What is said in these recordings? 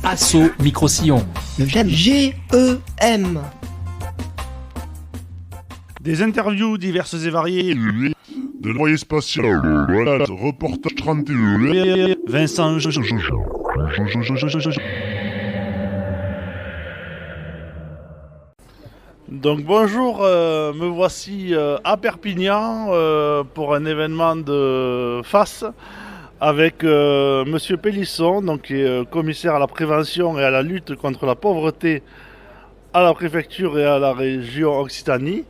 Asso Micro-Sillon. Le GEM. G-E-M. Des interviews diverses et variées. De l'envoyé spatial. Voilà, reportage 31. Vincent. Donc bonjour, me voici à Perpignan pour un événement de FAS avec Monsieur Pélisson, donc, qui est commissaire à la prévention et à la lutte contre la pauvreté à la préfecture et à la région Occitanie.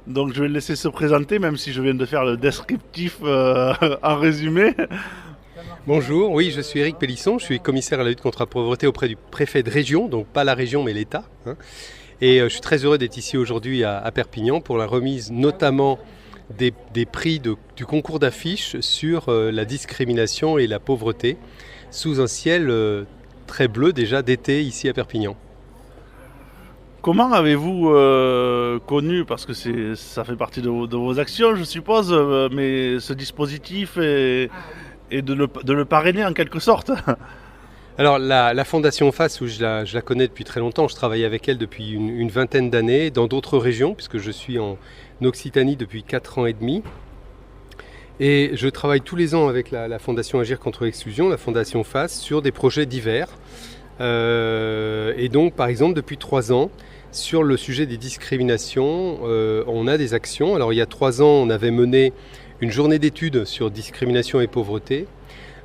Donc je vais le laisser se présenter, même si je viens de faire le descriptif en résumé. Bonjour, oui, je suis Éric Pélisson, je suis commissaire à la lutte contre la pauvreté auprès du préfet de région, donc pas la région mais l'État. Et je suis très heureux d'être ici aujourd'hui à Perpignan pour la remise notamment des prix du concours d'affiches sur la discrimination et la pauvreté sous un ciel très bleu déjà d'été ici à Perpignan. Comment avez-vous connu, parce que ça fait partie de vos actions je suppose, mais ce dispositif et de le parrainer en quelque sorte? Alors la Fondation FAS, où je la connais depuis très longtemps, je travaille avec elle depuis une vingtaine d'années dans d'autres régions, puisque je suis en Occitanie depuis 4 ans et demi. Et je travaille tous les ans avec la Fondation Agir contre l'exclusion, la Fondation FAS, sur des projets divers. Et donc par exemple depuis 3 ans, sur le sujet des discriminations, on a des actions. Alors il y a 3 ans, on avait mené une journée d'études sur discrimination et pauvreté.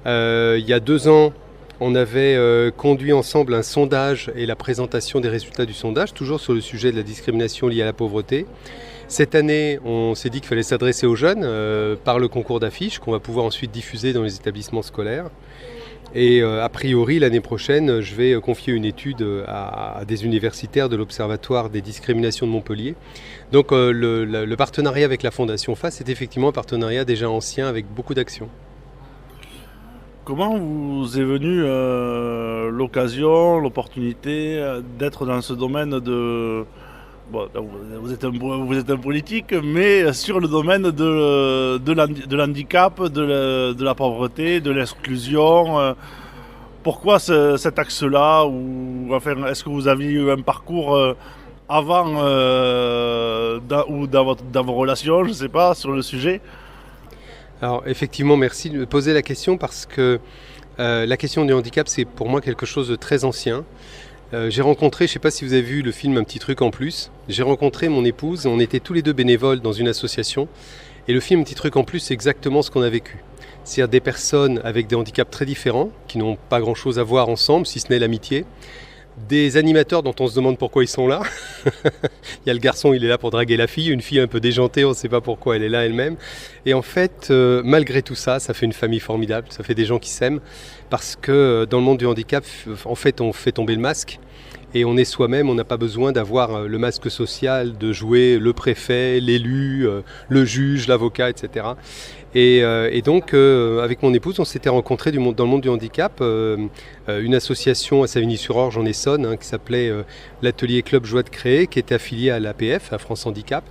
Il y a 2 ans, on avait conduit ensemble un sondage et la présentation des résultats du sondage, toujours sur le sujet de la discrimination liée à la pauvreté. Cette année, on s'est dit qu'il fallait s'adresser aux jeunes par le concours d'affiches qu'on va pouvoir ensuite diffuser dans les établissements scolaires. Et a priori, l'année prochaine, je vais confier une étude à des universitaires de l'Observatoire des discriminations de Montpellier. Donc le partenariat avec la Fondation FAS est effectivement un partenariat déjà ancien avec beaucoup d'actions. Comment vous est venue l'opportunité d'être dans ce domaine de... Bon, vous êtes un politique, mais sur le domaine de l'handicap, de la pauvreté, de l'exclusion. Pourquoi cet axe-là enfin, est-ce que vous aviez eu un parcours avant ou dans vos relations, je ne sais pas, sur le sujet? Alors effectivement, merci de me poser la question parce que la question du handicap, c'est pour moi quelque chose de très ancien. J'ai rencontré, je ne sais pas si vous avez vu le film Un petit truc en plus, j'ai rencontré mon épouse, on était tous les deux bénévoles dans une association et le film Un petit truc en plus, c'est exactement ce qu'on a vécu. C'est-à-dire des personnes avec des handicaps très différents, qui n'ont pas grand-chose à voir ensemble, si ce n'est l'amitié. Des animateurs dont on se demande pourquoi ils sont là. Il y a le garçon, il est là pour draguer la fille, une fille un peu déjantée, on ne sait pas pourquoi elle est là elle-même. Et en fait, malgré tout ça, ça fait une famille formidable, ça fait des gens qui s'aiment, parce que dans le monde du handicap, en fait, on fait tomber le masque. Et on est soi-même, on n'a pas besoin d'avoir le masque social, de jouer le préfet, l'élu, le juge, l'avocat, etc. Et donc, avec mon épouse, on s'était rencontrés dans le monde du handicap, une association à Savigny-sur-Orge en Essonne, qui s'appelait l'Atelier Club Joie de Créer, qui était affilié à l'APF, à France Handicap.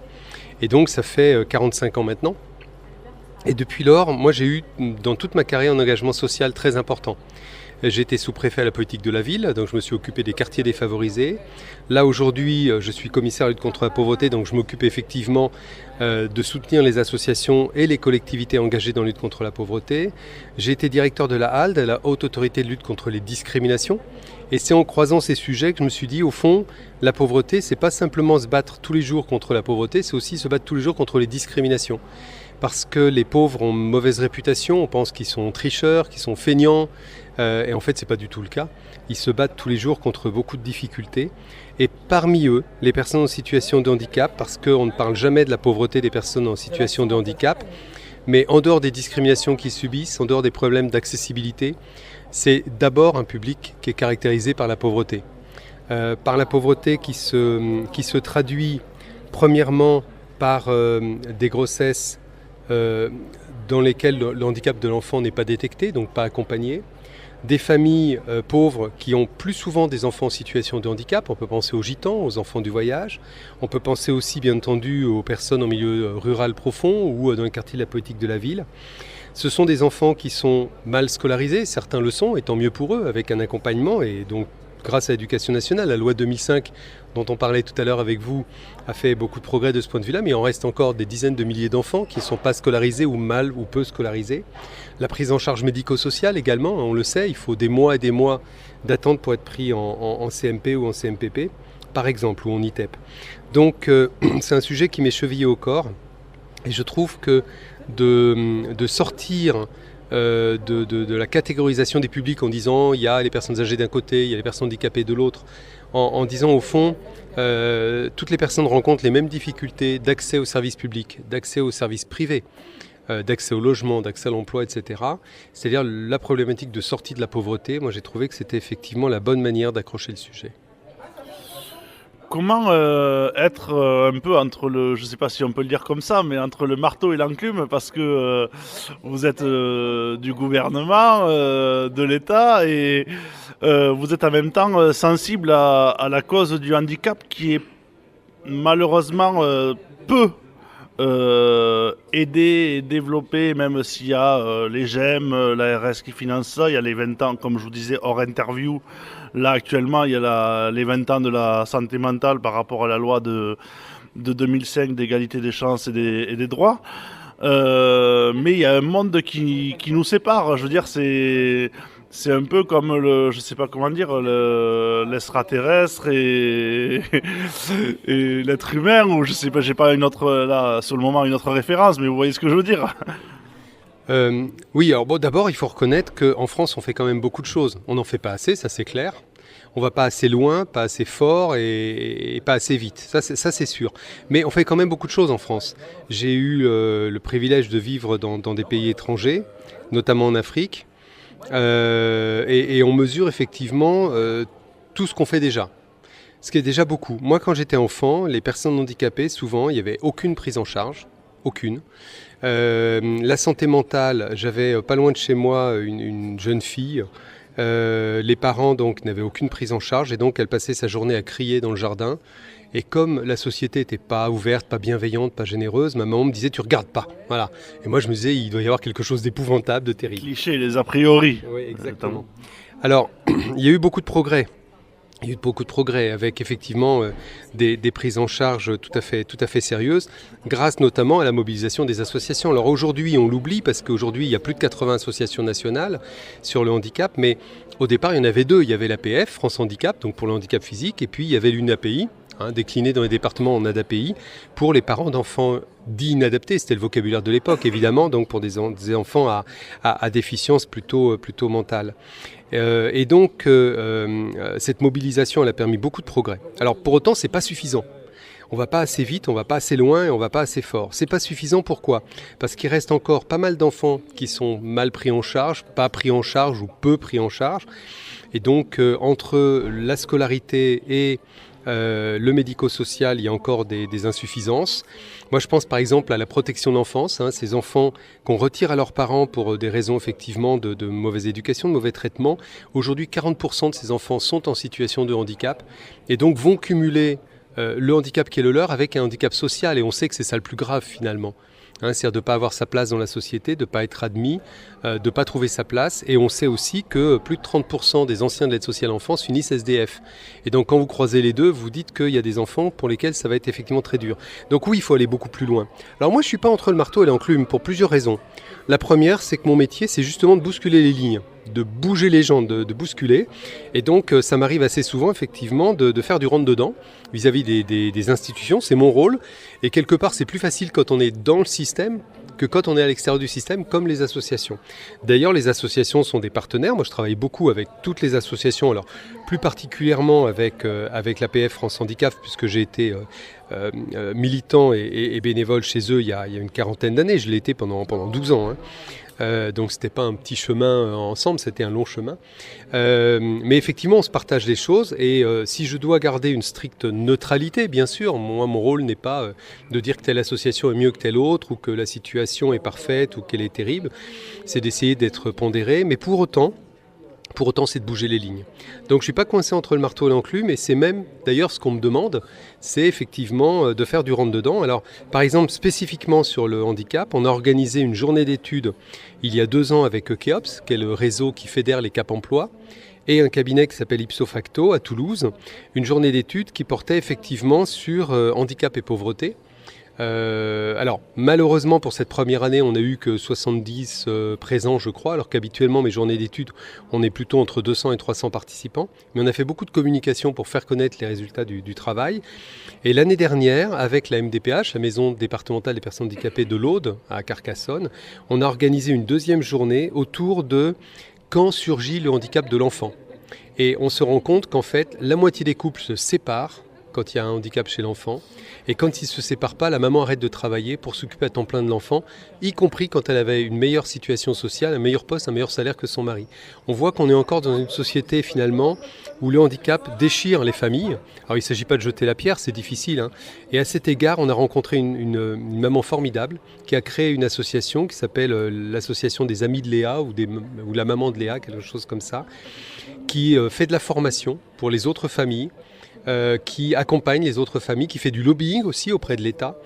Et donc, ça fait 45 ans maintenant. Et depuis lors, moi, j'ai eu dans toute ma carrière un engagement social très important. J'étais sous-préfet à la politique de la ville, donc je me suis occupé des quartiers défavorisés. Là aujourd'hui, je suis commissaire à la lutte contre la pauvreté, donc je m'occupe effectivement de soutenir les associations et les collectivités engagées dans la lutte contre la pauvreté. J'ai été directeur de la HALD, la Haute Autorité de lutte contre les discriminations. Et c'est en croisant ces sujets que je me suis dit, au fond, la pauvreté, c'est pas simplement se battre tous les jours contre la pauvreté, c'est aussi se battre tous les jours contre les discriminations. Parce que les pauvres ont une mauvaise réputation, on pense qu'ils sont tricheurs, qu'ils sont feignants, et en fait c'est pas du tout le cas. Ils se battent tous les jours contre beaucoup de difficultés, et parmi eux, les personnes en situation de handicap, parce qu'on ne parle jamais de la pauvreté des personnes en situation de handicap, mais en dehors des discriminations qu'ils subissent, en dehors des problèmes d'accessibilité, c'est d'abord un public qui est caractérisé par la pauvreté. Par la pauvreté qui se traduit premièrement par des grossesses dans lesquelles le handicap de l'enfant n'est pas détecté, donc pas accompagné. Des familles pauvres qui ont plus souvent des enfants en situation de handicap. On peut penser aux gitans, aux enfants du voyage. On peut penser aussi, bien entendu, aux personnes en milieu rural profond ou dans le quartier de la politique de la ville. Ce sont des enfants qui sont mal scolarisés, certains le sont, et tant mieux pour eux, avec un accompagnement et donc grâce à l'éducation nationale. La loi 2005, dont on parlait tout à l'heure avec vous, a fait beaucoup de progrès de ce point de vue-là, mais il en reste encore des dizaines de milliers d'enfants qui ne sont pas scolarisés ou mal ou peu scolarisés. La prise en charge médico-sociale également, on le sait, il faut des mois et des mois d'attente pour être pris en CMP ou en CMPP, par exemple, ou en ITEP. Donc c'est un sujet qui m'est chevillé au corps, et je trouve que de sortir de la catégorisation des publics en disant il y a les personnes âgées d'un côté, il y a les personnes handicapées de l'autre, en disant au fond toutes les personnes rencontrent les mêmes difficultés d'accès aux services publics, d'accès aux services privés, d'accès au logement, d'accès à l'emploi, etc. C'est-à-dire la problématique de sortie de la pauvreté. Moi j'ai trouvé que c'était effectivement la bonne manière d'accrocher le sujet. Comment être un peu entre le, je sais pas si on peut le dire comme ça, mais entre le marteau et l'enclume, parce que vous êtes du gouvernement, de l'État, et vous êtes en même temps sensible à la cause du handicap qui est malheureusement peu aidé et développé, même s'il y a les GEM, la RS qui finance ça, il y a les 20 ans, comme je vous disais, hors interview. Là, actuellement, il y a les 20 ans de la santé mentale par rapport à la loi de 2005 d'égalité des chances et des droits. Mais il y a un monde qui nous sépare. Je veux dire, c'est un peu comme je sais pas comment dire, l'extraterrestre et l'être humain, ou je sais pas, j'ai pas une autre, là, sur le moment, une autre référence, mais vous voyez ce que je veux dire. Oui, alors bon, d'abord, il faut reconnaître qu'en France, on fait quand même beaucoup de choses. On n'en fait pas assez, ça c'est clair. On va pas assez loin, pas assez fort et pas assez vite. Ça c'est sûr. Mais on fait quand même beaucoup de choses en France. J'ai eu le privilège de vivre dans des pays étrangers, notamment en Afrique. Et on mesure effectivement tout ce qu'on fait déjà. Ce qui est déjà beaucoup. Moi, quand j'étais enfant, les personnes handicapées, souvent, il n'y avait aucune prise en charge. Aucune. La santé mentale, j'avais pas loin de chez moi une jeune fille. Les parents donc n'avaient aucune prise en charge et donc elle passait sa journée à crier dans le jardin. Et comme la société n'était pas ouverte, pas bienveillante, pas généreuse, ma maman me disait tu regardes pas. Voilà. Et moi je me disais il doit y avoir quelque chose d'épouvantable, de terrible. Cliché, les a priori. Oui, exactement. Alors il y a eu beaucoup de progrès. Il y a eu beaucoup de progrès avec effectivement des prises en charge tout à fait sérieuses, grâce notamment à la mobilisation des associations. Alors aujourd'hui, on l'oublie parce qu'aujourd'hui, il y a plus de 80 associations nationales sur le handicap, mais au départ, il y en avait deux. Il y avait l'APF, France Handicap, donc pour le handicap physique, et puis il y avait l'UNAPI, décliné dans les départements en ADAPI, pour les parents d'enfants dits inadaptés. C'était le vocabulaire de l'époque, évidemment, donc pour des enfants à déficience plutôt mentale. Et donc, cette mobilisation, elle a permis beaucoup de progrès. Alors, pour autant, c'est pas suffisant. On va pas assez vite, on va pas assez loin et on va pas assez fort. C'est pas suffisant, pourquoi ? Parce qu'il reste encore pas mal d'enfants qui sont mal pris en charge, pas pris en charge ou peu pris en charge. Et donc, entre la scolarité et le médico-social, il y a encore des insuffisances. Moi, je pense par exemple à la protection d'enfance, ces enfants qu'on retire à leurs parents pour des raisons effectivement de mauvaise éducation, de mauvais traitement. Aujourd'hui, 40% de ces enfants sont en situation de handicap et donc vont cumuler le handicap qui est le leur avec un handicap social. Et on sait que c'est ça le plus grave finalement. C'est-à-dire de ne pas avoir sa place dans la société, de ne pas être admis, de ne pas trouver sa place. Et on sait aussi que plus de 30% des anciens de l'aide sociale à l'enfance finissent SDF. Et donc quand vous croisez les deux, vous dites qu'il y a des enfants pour lesquels ça va être effectivement très dur. Donc oui, il faut aller beaucoup plus loin. Alors moi, je ne suis pas entre le marteau et l'enclume pour plusieurs raisons. La première, c'est que mon métier, c'est justement de bousculer les lignes, de bouger les gens, de bousculer. Et donc ça m'arrive assez souvent effectivement de faire du rentre-dedans vis-à-vis des institutions. C'est mon rôle. Et quelque part, c'est plus facile quand on est dans le système que quand on est à l'extérieur du système, comme les associations. D'ailleurs, les associations sont des partenaires. Moi, je travaille beaucoup avec toutes les associations, alors plus particulièrement avec l'APF France Handicap, puisque j'ai été militant et bénévole chez eux il y a une quarantaine d'années. Je l'ai été pendant 12 ans. Donc c'était pas un petit chemin ensemble, c'était un long chemin. Mais effectivement, on se partage les choses et si je dois garder une stricte neutralité, bien sûr, moi mon rôle n'est pas de dire que telle association est mieux que telle autre ou que la situation est parfaite ou qu'elle est terrible. C'est d'essayer d'être pondéré, mais pour autant, c'est de bouger les lignes. Donc je ne suis pas coincé entre le marteau et l'enclume, et c'est même d'ailleurs ce qu'on me demande, c'est effectivement de faire du rentre-dedans. Alors par exemple, spécifiquement sur le handicap, on a organisé une journée d'études il y a 2 ans avec Keops, qui est le réseau qui fédère les Cap Emploi. et un cabinet qui s'appelle Ipso Facto à Toulouse, une journée d'études qui portait effectivement sur handicap et pauvreté. Alors malheureusement pour cette première année on n'a eu que 70 présents je crois, alors qu'habituellement mes journées d'études on est plutôt entre 200 et 300 participants, mais on a fait beaucoup de communication pour faire connaître les résultats du travail. Et l'année dernière avec la MDPH, la Maison départementale des personnes handicapées de l'Aude à Carcassonne, on a organisé une deuxième journée autour de quand surgit le handicap de l'enfant. Et on se rend compte qu'en fait la moitié des couples se séparent quand il y a un handicap chez l'enfant. Et quand ils ne se séparent pas, la maman arrête de travailler pour s'occuper à temps plein de l'enfant, y compris quand elle avait une meilleure situation sociale, un meilleur poste, un meilleur salaire que son mari. On voit qu'on est encore dans une société finalement où le handicap déchire les familles. Alors il ne s'agit pas de jeter la pierre, c'est difficile, hein. Et à cet égard, on a rencontré une maman formidable qui a créé une association qui s'appelle l'association des Amis de Léa ou la maman de Léa, quelque chose comme ça, qui fait de la formation pour les autres familles, qui accompagne les autres familles, qui fait du lobbying aussi auprès de l'État.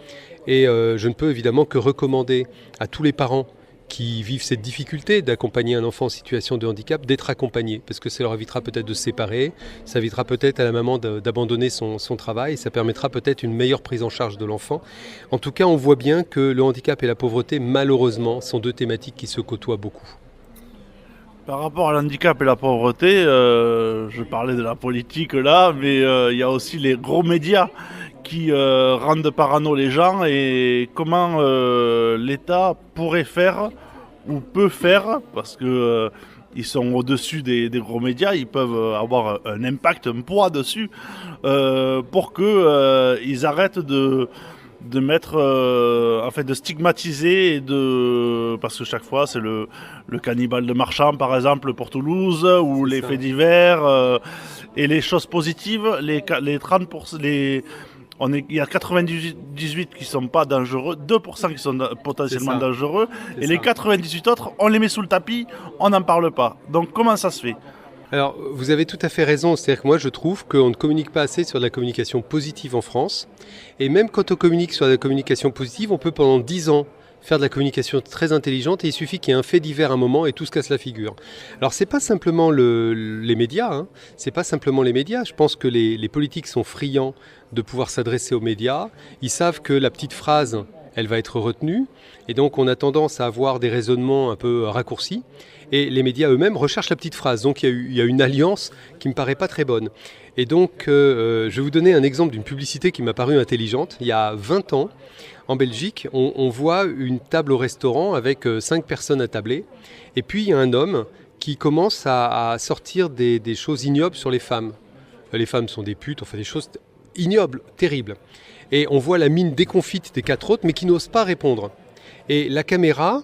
Et je ne peux évidemment que recommander à tous les parents qui vivent cette difficulté d'accompagner un enfant en situation de handicap, d'être accompagnés, parce que ça leur évitera peut-être de se séparer, ça évitera peut-être à la maman d'abandonner son travail, et ça permettra peut-être une meilleure prise en charge de l'enfant. En tout cas, on voit bien que le handicap et la pauvreté, malheureusement, sont deux thématiques qui se côtoient beaucoup. Par rapport à l'handicap et la pauvreté, je parlais de la politique là, mais il y a aussi les gros médias qui rendent parano les gens, et comment l'État pourrait faire ou peut faire, parce que ils sont au-dessus des gros médias, ils peuvent avoir un impact, un poids dessus, pour que ils arrêtent de mettre, de stigmatiser, parce que chaque fois c'est le cannibale de Marchand par exemple pour Toulouse, ou les faits divers, et les choses positives, les 30%, il y a 98 qui sont pas dangereux, 2% qui sont potentiellement dangereux, et les 98 autres, on les met sous le tapis, on n'en parle pas. Donc comment ça se fait ? Alors, vous avez tout à fait raison. C'est-à-dire que moi, je trouve qu'on ne communique pas assez sur la communication positive en France. Et même quand on communique sur la communication positive, on peut pendant 10 ans faire de la communication très intelligente, et il suffit qu'il y ait un fait divers à un moment et tout se casse la figure. Alors, c'est pas simplement les médias, hein. C'est pas simplement les médias. Je pense que les politiques sont friands de pouvoir s'adresser aux médias. Ils savent que la petite phrase, elle va être retenue. Et donc, on a tendance à avoir des raisonnements un peu raccourcis. Et les médias eux-mêmes recherchent la petite phrase. Donc il y a une alliance qui ne me paraît pas très bonne. Et donc je vais vous donner un exemple d'une publicité qui m'a paru intelligente. Il y a 20 ans, en Belgique, on voit une table au restaurant avec 5 personnes attablées. Et puis il y a un homme qui commence à sortir des choses ignobles sur les femmes. Les femmes sont des putes, enfin des choses ignobles, terribles. Et on voit la mine déconfite des 4 autres, mais qui n'osent pas répondre. Et la caméra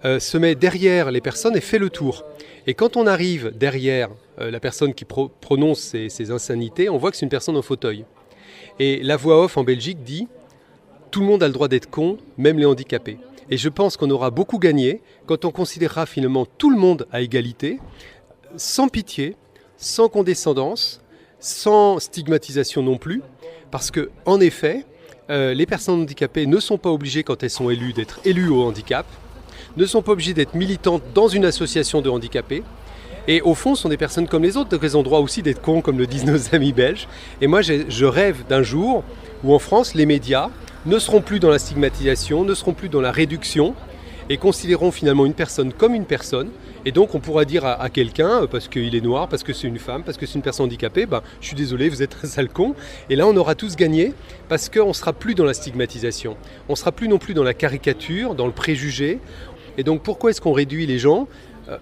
se met derrière les personnes et fait le tour. Et quand on arrive derrière la personne qui prononce ces insanités, on voit que c'est une personne en fauteuil. Et la voix off en Belgique dit « Tout le monde a le droit d'être con, même les handicapés ». Et je pense qu'on aura beaucoup gagné quand on considérera finalement tout le monde à égalité, sans pitié, sans condescendance, sans stigmatisation non plus, parce que en effet, les personnes handicapées ne sont pas obligées, quand elles sont élues, d'être élues au handicap, ne sont pas obligées d'être militantes dans une association de handicapés, et au fond sont des personnes comme les autres, donc elles ont droit aussi d'être cons, comme le disent nos amis belges. Et moi je rêve d'un jour où en France les médias ne seront plus dans la stigmatisation, ne seront plus dans la réduction, et considéreront finalement une personne comme une personne. Et donc on pourra dire à quelqu'un, parce qu'il est noir, parce que c'est une femme, parce que c'est une personne handicapée, je suis désolé, vous êtes un sale con. Et là on aura tous gagné, parce qu'on ne sera plus dans la stigmatisation, on ne sera plus non plus dans la caricature, dans le préjugé. Et donc pourquoi est-ce qu'on réduit les gens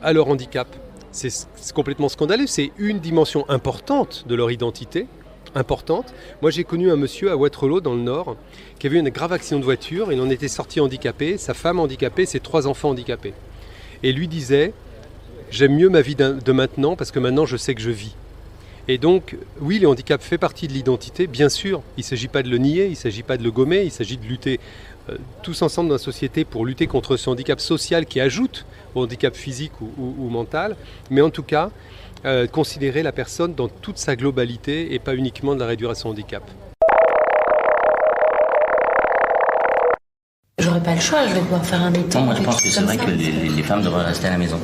à leur handicap ? C'est complètement scandaleux, c'est une dimension importante de leur identité, importante. Moi j'ai connu un monsieur à Waterloo dans le Nord qui avait eu un grave accident de voiture, il en était sorti handicapé, sa femme handicapée, ses 3 enfants handicapés. Et lui disait « J'aime mieux ma vie de maintenant parce que maintenant je sais que je vis ». Et donc, oui, le handicap fait partie de l'identité, bien sûr. Il ne s'agit pas de le nier, il ne s'agit pas de le gommer, il s'agit de lutter tous ensemble dans la société pour lutter contre ce handicap social qui ajoute au handicap physique ou mental. Mais en tout cas, considérer la personne dans toute sa globalité et pas uniquement de la réduire à son handicap. J'aurais pas le choix, je vais devoir faire un état. Non, moi je pense que c'est vrai que les femmes devraient rester à la maison.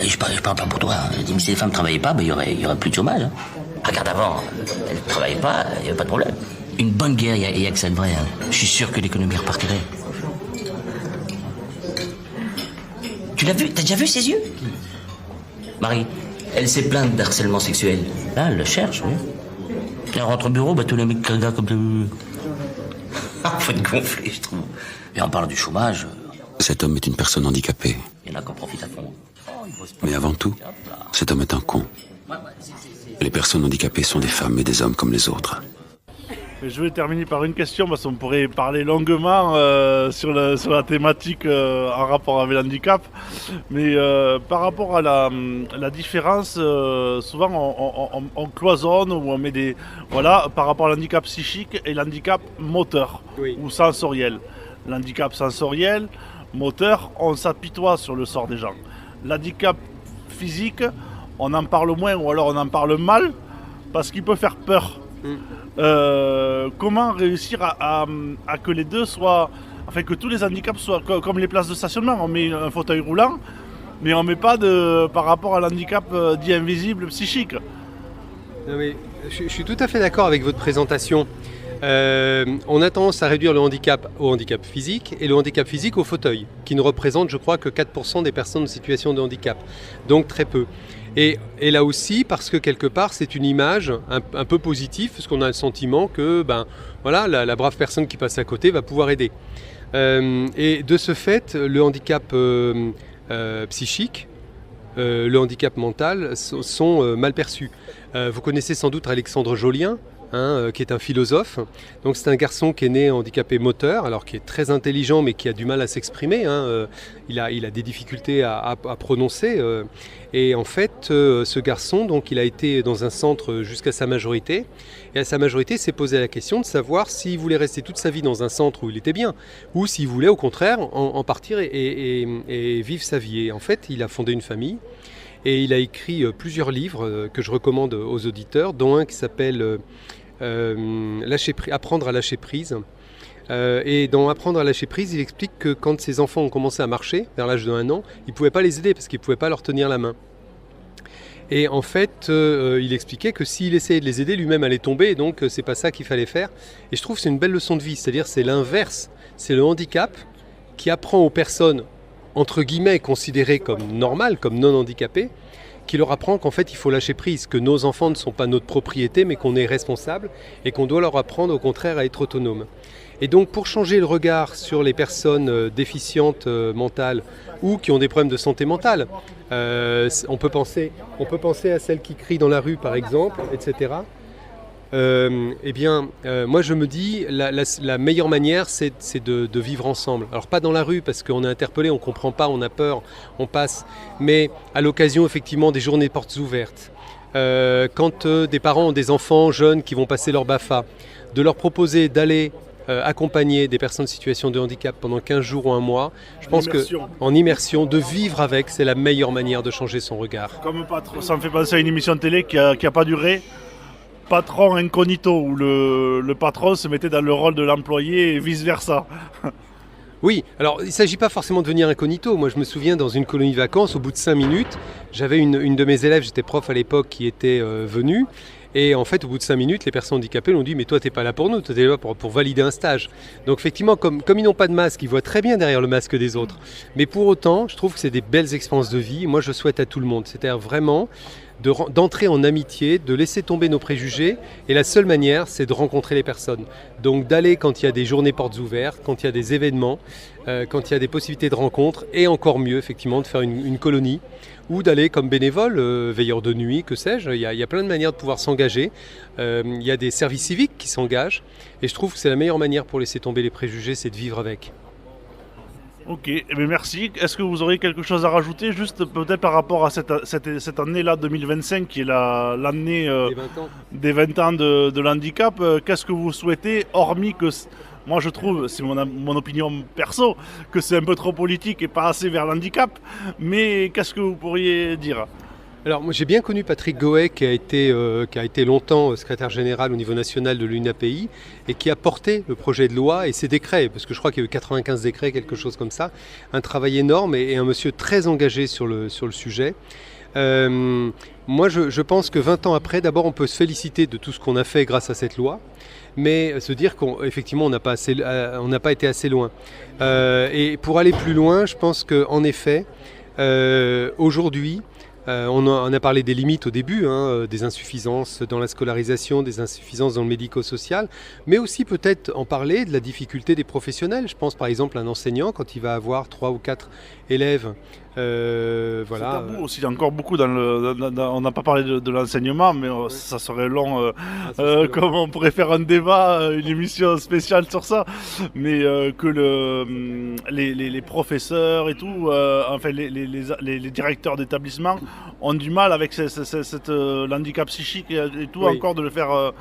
je parle pas pour toi. Je dis, mais si les femmes travaillaient pas, il y aurait plus de chômage. Hein. Regarde avant, elles travaillaient pas, il n'y avait pas de problème. Une bonne guerre, il y a que ça de vrai. Hein. Je suis sûr que l'économie repartirait. Tu l'as vu? T'as déjà vu ses yeux? Marie, elle s'est plainte d'harcèlement sexuel. Là, elle le cherche, oui. Elle rentre au bureau, tous les mecs qui regardent comme faut être gonflé, je trouve. Et on parle du chômage. Cet homme est une personne handicapée. Il y en a qui en profitent à fond. Mais avant tout, cet homme est un con. Les personnes handicapées sont des femmes et des hommes comme les autres. Je vais terminer par une question parce qu'on pourrait parler longuement sur la thématique en rapport avec l'handicap. Mais par rapport à la différence, souvent on cloisonne ou on met des... Voilà, par rapport à l'handicap psychique et l'handicap moteur ou sensoriel. L'handicap sensoriel, moteur, on s'apitoie sur le sort des gens. L'handicap physique, on en parle moins ou alors on en parle mal parce qu'il peut faire peur. Comment réussir à que les deux soient, enfin que tous les handicaps soient comme les places de stationnement, on met un fauteuil roulant, mais on met pas par rapport à l'handicap dit invisible psychique. Non mais, je suis tout à fait d'accord avec votre présentation. On a tendance à réduire le handicap au handicap physique et le handicap physique au fauteuil, qui ne représente, je crois, que 4% des personnes en situation de handicap, donc très peu. Et là aussi, parce que quelque part, c'est une image un peu positive, parce qu'on a le sentiment que voilà, la brave personne qui passe à côté va pouvoir aider. Et de ce fait, le handicap psychique, le handicap mental sont mal perçus. Vous connaissez sans doute Alexandre Jolien, qui est un philosophe. Donc c'est un garçon qui est né handicapé moteur, alors qui est très intelligent mais qui a du mal à s'exprimer. Il a des difficultés à prononcer. Et en fait, ce garçon, donc, il a été dans un centre jusqu'à sa majorité. Et à sa majorité, il s'est posé la question de savoir s'il voulait rester toute sa vie dans un centre où il était bien, ou s'il voulait au contraire en partir et vivre sa vie. Et en fait, il a fondé une famille. Et il a écrit plusieurs livres que je recommande aux auditeurs, dont un qui s'appelle Apprendre à lâcher prise. Et dans Apprendre à lâcher prise, il explique que quand ses enfants ont commencé à marcher, vers l'âge de 1 an, il ne pouvait pas les aider parce qu'il ne pouvait pas leur tenir la main. Et en fait, il expliquait que s'il essayait de les aider, lui-même allait tomber, et donc c'est pas ça qu'il fallait faire. Et je trouve que c'est une belle leçon de vie, c'est-à-dire c'est l'inverse, c'est le handicap qui apprend aux personnes entre guillemets considérés comme normales, comme non handicapés, qui leur apprend qu'en fait il faut lâcher prise, que nos enfants ne sont pas notre propriété mais qu'on est responsable et qu'on doit leur apprendre au contraire à être autonome. Et donc pour changer le regard sur les personnes déficientes mentales ou qui ont des problèmes de santé mentale, on peut penser à celles qui crient dans la rue par exemple, etc. Moi je me dis la meilleure manière c'est de vivre ensemble. Alors pas dans la rue parce qu'on est interpellé, on comprend pas, on a peur, on passe, mais à l'occasion effectivement des journées portes ouvertes, quand des parents ont des enfants jeunes qui vont passer leur BAFA, de leur proposer d'aller accompagner des personnes en situation de handicap pendant 15 jours ou un mois, je pense qu'en immersion, de vivre avec, c'est la meilleure manière de changer son regard. Comme ça me fait penser à une émission de télé qui a pas duré. Patron incognito, où le patron se mettait dans le rôle de l'employé et vice-versa. Oui, alors il ne s'agit pas forcément de devenir incognito. Moi je me souviens dans une colonie de vacances, au bout de 5 minutes, j'avais une de mes élèves, j'étais prof à l'époque, qui était venue. Et en fait, au bout de 5 minutes, les personnes handicapées l'ont dit « Mais toi, t'es pas là pour nous, toi, t'es là pour valider un stage. » Donc effectivement, comme ils n'ont pas de masque, ils voient très bien derrière le masque des autres. Mais pour autant, je trouve que c'est des belles expériences de vie. Moi, je souhaite à tout le monde. C'est-à-dire vraiment d'entrer en amitié, de laisser tomber nos préjugés. Et la seule manière, c'est de rencontrer les personnes. Donc d'aller quand il y a des journées portes ouvertes, quand il y a des événements, quand il y a des possibilités de rencontres. Et encore mieux, effectivement, de faire une colonie. Ou d'aller comme bénévole, veilleur de nuit, que sais-je. Il y a plein de manières de pouvoir s'engager. Il y a des services civiques qui s'engagent. Et je trouve que c'est la meilleure manière pour laisser tomber les préjugés, c'est de vivre avec. Ok, mais merci. Est-ce que vous auriez quelque chose à rajouter, juste peut-être par rapport à cette année-là, 2025, qui est l'année des 20 ans de l'handicap. Qu'est-ce que vous souhaitez, hormis que... Moi je trouve, c'est mon opinion perso, que c'est un peu trop politique et pas assez vers l'handicap. Mais qu'est-ce que vous pourriez dire ? Alors moi j'ai bien connu Patrick Goët qui a été longtemps secrétaire général au niveau national de l'UNAPI et qui a porté le projet de loi et ses décrets, parce que je crois qu'il y a eu 95 décrets, quelque chose comme ça, un travail énorme et un monsieur très engagé sur le sujet. Moi je pense que 20 ans après, d'abord on peut se féliciter de tout ce qu'on a fait grâce à cette loi, mais se dire qu'effectivement on n'a pas été assez loin. Et pour aller plus loin, je pense qu'en effet, aujourd'hui, on a parlé des limites au début, des insuffisances dans la scolarisation, des insuffisances dans le médico-social, mais aussi peut-être en parler de la difficulté des professionnels. Je pense par exemple à un enseignant, quand il va avoir 3 ou 4 élèves. Voilà. C'est tabou aussi, il y a encore beaucoup on n'a pas parlé de l'enseignement, mais ça serait long, comme on pourrait faire un débat, une émission spéciale sur ça, mais que les professeurs et tout, enfin les directeurs d'établissement ont du mal avec l'handicap psychique et tout, Oui. encore de le faire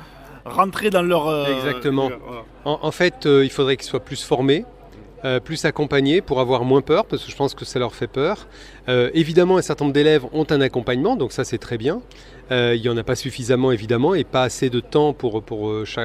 rentrer dans leur... Exactement. voilà. En fait, il faudrait qu'ils soient plus formés, plus accompagnés pour avoir moins peur, parce que je pense que ça leur fait peur. Évidemment, un certain nombre d'élèves ont un accompagnement, donc ça c'est très bien. Il n'y en a pas suffisamment évidemment et pas assez de temps pour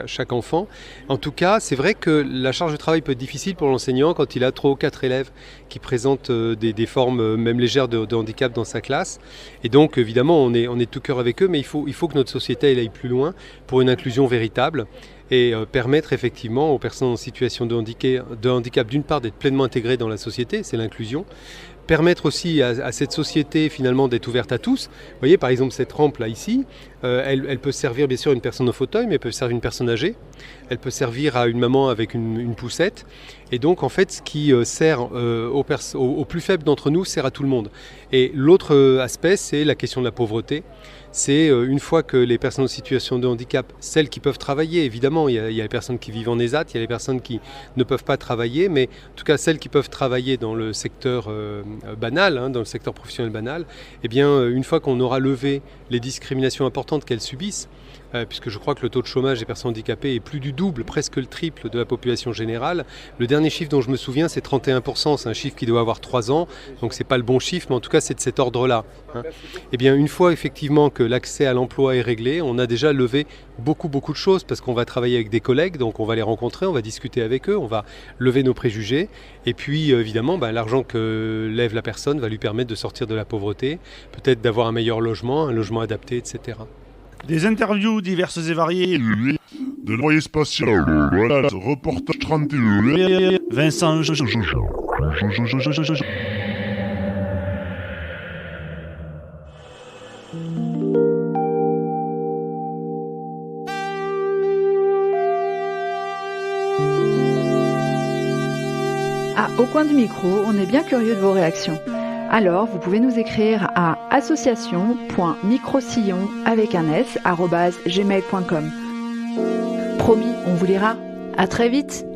chaque enfant. En tout cas, c'est vrai que la charge de travail peut être difficile pour l'enseignant quand il a 3 ou 4 élèves qui présentent des formes même légères de handicap dans sa classe. Et donc évidemment, on est tout cœur avec eux, mais il faut que notre société elle aille plus loin pour une inclusion véritable et permettre effectivement aux personnes en situation de handicap d'une part d'être pleinement intégrées dans la société, c'est l'inclusion. Permettre aussi à cette société finalement d'être ouverte à tous. Vous voyez par exemple cette rampe là ici, elle peut servir bien sûr à une personne au fauteuil, mais elle peut servir à une personne âgée, elle peut servir à une maman avec une poussette. Et donc en fait ce qui sert aux plus faibles d'entre nous sert à tout le monde. Et l'autre aspect c'est la question de la pauvreté. C'est une fois que les personnes en situation de handicap, celles qui peuvent travailler, évidemment, il y a les personnes qui vivent en ESAT, il y a les personnes qui ne peuvent pas travailler, mais en tout cas celles qui peuvent travailler dans le secteur banal, dans le secteur professionnel banal, eh bien une fois qu'on aura levé les discriminations importantes qu'elles subissent, puisque je crois que le taux de chômage des personnes handicapées est plus du double, presque le triple de la population générale. Le dernier chiffre dont je me souviens, c'est 31%, c'est un chiffre qui doit avoir 3 ans, donc c'est pas le bon chiffre, mais en tout cas c'est de cet ordre-là. Eh bien une fois effectivement que l'accès à l'emploi est réglé, on a déjà levé beaucoup de choses, parce qu'on va travailler avec des collègues, donc on va les rencontrer, on va discuter avec eux, on va lever nos préjugés, et puis évidemment l'argent que lève la personne va lui permettre de sortir de la pauvreté, peut-être d'avoir un meilleur logement, un logement adapté, etc. Des interviews diverses et variées. De l'envoyé spatial. Voilà, reportage 31. Vincent Au coin du micro, on est bien curieux de vos réactions. Alors, vous pouvez nous écrire à association.microsillon@gmail.com. Promis, on vous lira. À très vite!